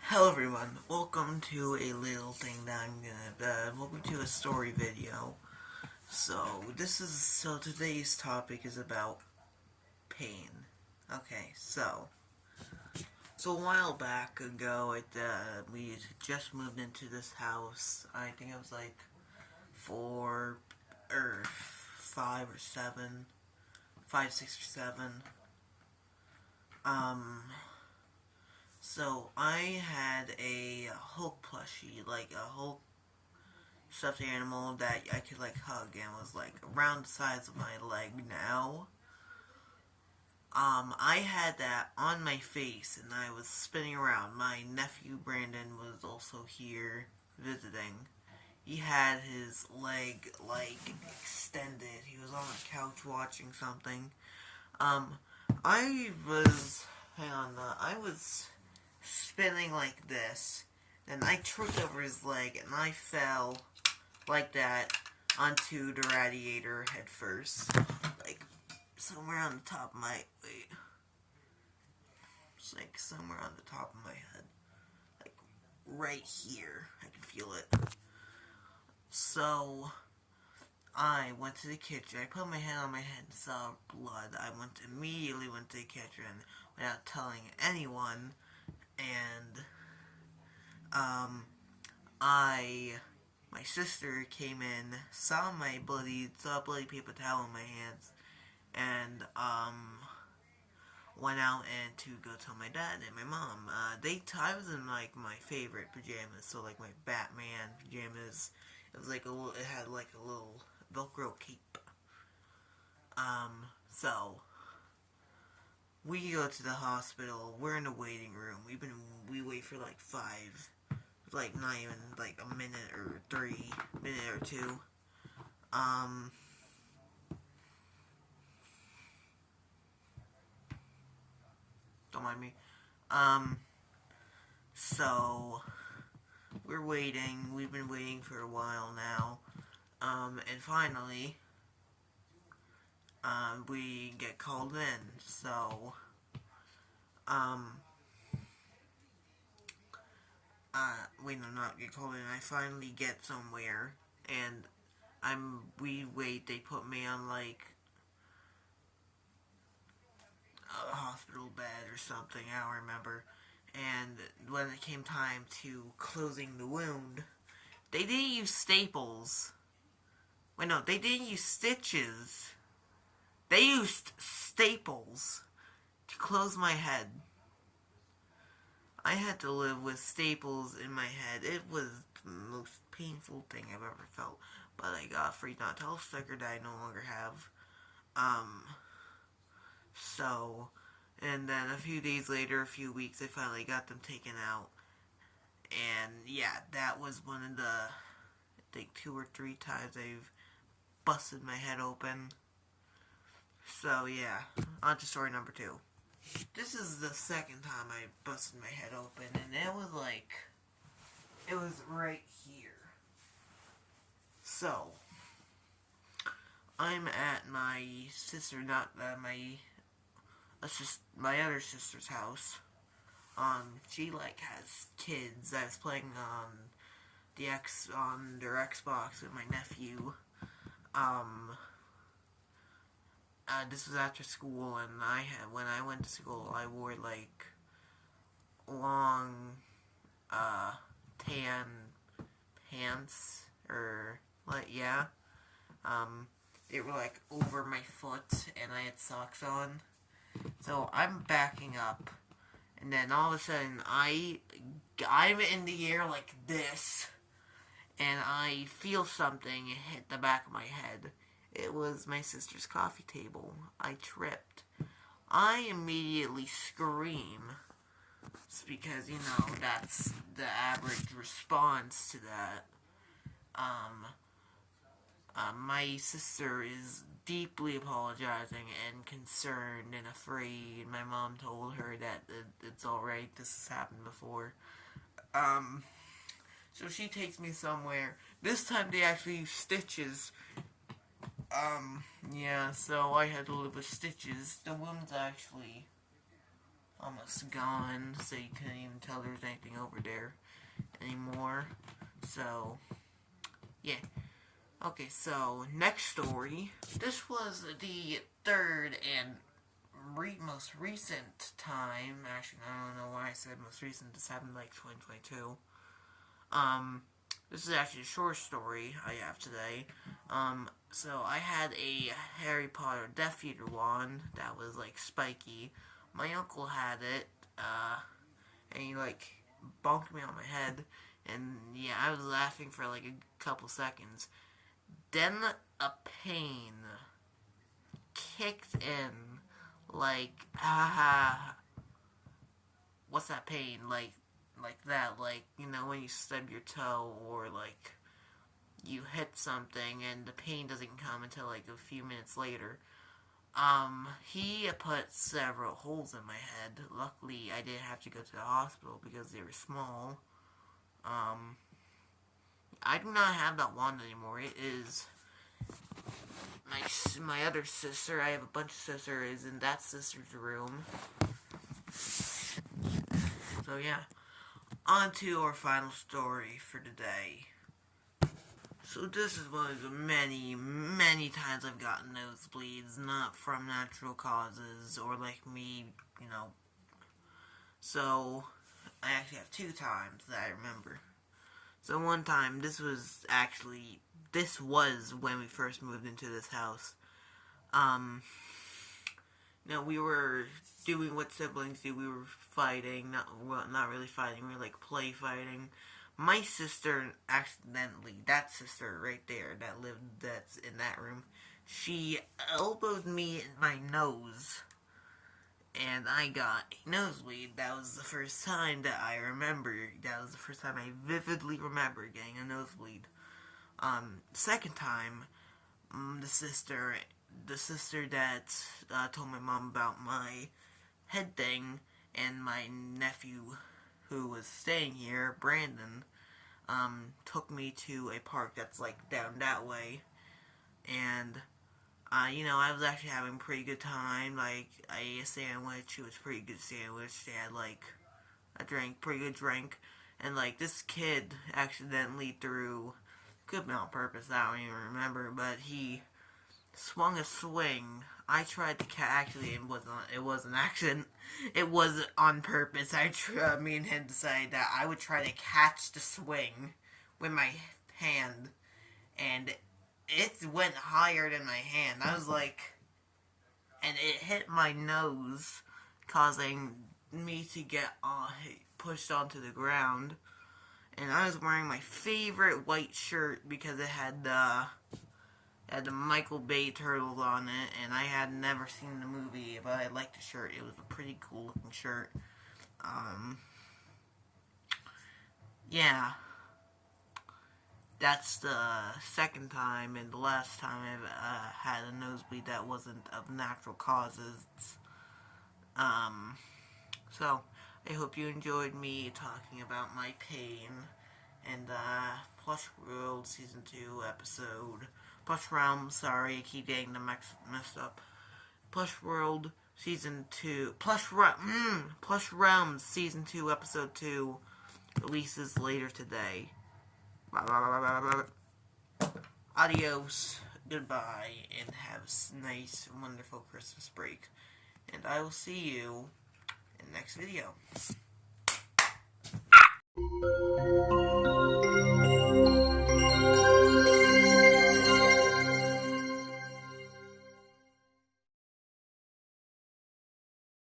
Hello everyone, welcome to a little thing that welcome to a story video. Today's topic is about pain. Okay, so a while back ago, we just moved into this house. I think I was like 5 or 7, 5, 6 or 7. Um, So I had a Hulk plushie, like a Hulk stuffed animal that I could like hug, and was like around the size of my leg now. I had that on my face, and I was spinning around. My nephew Brandon was also here visiting. He had his leg like extended. He was on the couch watching something. Um, I was, hang on, I was spinning like this. Then I tripped over his leg and I fell like that onto the radiator head first. Like somewhere on the top of my wait. It's like somewhere on the top of my head. Like right here. I can feel it. So I went to the kitchen. I put my hand on my head and saw blood. I immediately went to the kitchen without telling anyone, and my sister came in, saw a bloody paper towel in my hands, and went out and to go tell my dad and my mom. I was in like my favorite pajamas, so like my Batman pajamas. It was like it had like a little Velcro cape. So we go to the hospital. We're in the waiting room. We wait for like not even like a minute or minute or two. Don't mind me. So we're waiting. We've been waiting for a while now. And finally, we get called in. So, wait, no, not get called in. I finally get somewhere, and we wait. They put me on like a hospital bed or something. I don't remember. And when it came time to closing the wound, they didn't use staples. Wait, no, they didn't use stitches. They used staples to close my head. I had to live with staples in my head. It was the most painful thing I've ever felt. But I got a free not tell sticker that I no longer have. So, and then a few days later, a few weeks, I finally got them taken out. And yeah, that was one of the, I think 2 or 3 times I've busted my head open. So yeah, on to story number 2. This is the second time I busted my head open, and it was right here. So, I'm at my sister, not my other sister's house. She like has kids. I was playing on their Xbox with my nephew. This was after school, and when I went to school, I wore like long tan pants, or like yeah. They were like over my foot, and I had socks on. So I'm backing up, and then all of a sudden I'm in the air like this, and I feel something hit the back of my head. It was my sister's coffee table. I tripped. I immediately scream. It's because, that's the average response to that. My sister is deeply apologizing and concerned and afraid. My mom told her that it's alright, this has happened before. So she takes me somewhere. This time they actually use stitches. Yeah, so I had to live with stitches. The wound's actually almost gone, so you couldn't even tell there was anything over there anymore. So, yeah. Okay, so next story. This was the third and most recent time. Actually, I don't know why I said most recent. This happened like 2022. This is actually a short story I have today. So I had a Harry Potter Death Eater wand that was like spiky. My uncle had it, and he like bonked me on my head, and yeah, I was laughing for like a couple seconds. Then a pain kicked in, like, what's that pain? Like that, like, you know, when you stub your toe, or like, you hit something, and the pain doesn't come until like a few minutes later. He put several holes in my head. Luckily, I didn't have to go to the hospital because they were small. I do not have that wand anymore. It is my other sister. I have a bunch of sisters, in that sister's room. So yeah, on to our final story for today. So this is one of the many, many times I've gotten nosebleeds, not from natural causes, or like me, you know. So, I actually have 2 times that I remember. So one time, this was when we first moved into this house. We were doing what siblings do. We were fighting, not really fighting, we were like play fighting. My sister accidentally, that sister right there that's in that room, she elbowed me in my nose, and I got a nosebleed. That was the first time that I remember. That was the first time I vividly remember getting a nosebleed. Second time, the sister that told my mom about my head thing, and my nephew who was staying here, Brandon, took me to a park that's like down that way, and I was actually having a pretty good time. Like, I ate a sandwich. It was a pretty good sandwich. They had like a pretty good drink, and like this kid accidentally threw, could be on purpose, I don't even remember, but he swung a swing. I tried to actually, it was an accident. It was on purpose. Me and him decided that I would try to catch the swing with my hand, and it went higher than my hand. I was like, and it hit my nose, causing me to get pushed onto the ground. And I was wearing my favorite white shirt because it had the Michael Bay turtles on it, and I had never seen the movie, but I liked the shirt. It was a pretty cool looking shirt. Yeah. That's the second time and the last time I've had a nosebleed that wasn't of natural causes. So, I hope you enjoyed me talking about my pain and Plush World Season 2 episode. Plush Realm, sorry, I keep getting them messed up. Plush World Season 2, Plush Realm Season 2 Episode 2 releases later today. Adios, goodbye, and have a nice, wonderful Christmas break. And I will see you in the next video.